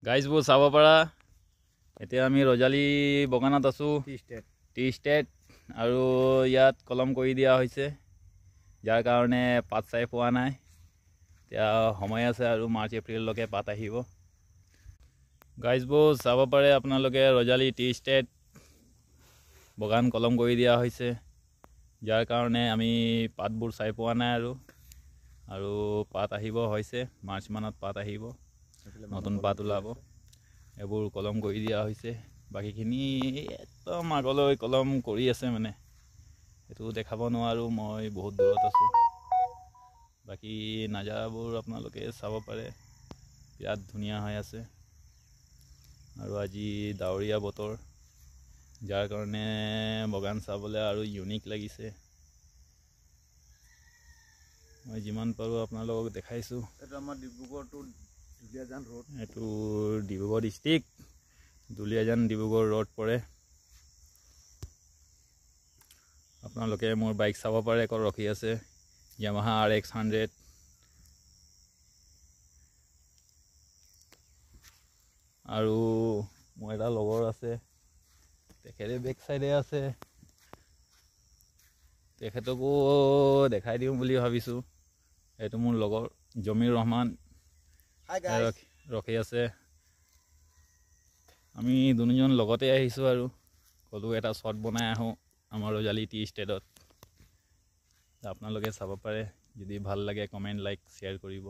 গাইজবোৰ চাব পাৰা এতিয়া আমি ৰজালি বাগানত আছোঁ টি ষ্টেট আৰু ইয়াত কলম কৰি দিয়া হৈছে যাৰ কাৰণে পাত চাই পোৱা নাই এতিয়া সময় আছে আৰু মাৰ্চ এপ্ৰিললৈকে পাত আহিব গাইজবোৰ চাব পাৰে আপোনালোকে ৰজালি টি ষ্টেট বাগান কলম কৰি দিয়া হৈছে যাৰ কাৰণে আমি পাতবোৰ চাই পোৱা নাই আৰু পাত আহিব হৈছে মাৰ্চ মানত পাত আহিব নতুন পাত ওলাব এইবোৰ কলম কৰি দিয়া হৈছে বাকীখিনি একদম আগলৈ কলম কৰি আছে মানে এইটো দেখাব নোৱাৰোঁ মই বহুত দূৰত আছোঁ বাকী নাজাৰাবোৰ আপোনালোকে চাব পাৰে বিৰাট ধুনীয়া হৈ আছে আৰু আজি ডাৱৰীয়া বতৰ যাৰ কাৰণে বাগান চাবলৈ আৰু ইউনিক লাগিছে মই যিমান পাৰোঁ আপোনালোকক দেখাইছোঁ এইটো আমাৰ ডিব্ৰুগড়টো দুলীয়াজান ৰোড এইটো ডিব্ৰুগড় ডিষ্ট্ৰিক্ট দুলীয়াজান ডিব্ৰুগড় ৰোড পৰে আপোনালোকে মোৰ বাইক চাব পাৰে ক'ত ৰখি আছে Yamaha RX100 আৰু মোৰ এটা লগৰ আছে তেখেতে বেক চাইডে আছে তেখেতকো দেখাই দিওঁ বুলি ভাবিছোঁ এইটো মোৰ লগৰ জমিৰ ৰহমান ৰখি আছে আমি দুজন লগতে আহিছোঁ আৰু ক'লো এটা শ্বট বনাই আহোঁ আমাৰ ৰজালি টি ষ্টেটত আপোনালোকে চাব পাৰে যদি ভাল লাগে কমেণ্ট লাইক শ্বেয়াৰ কৰিব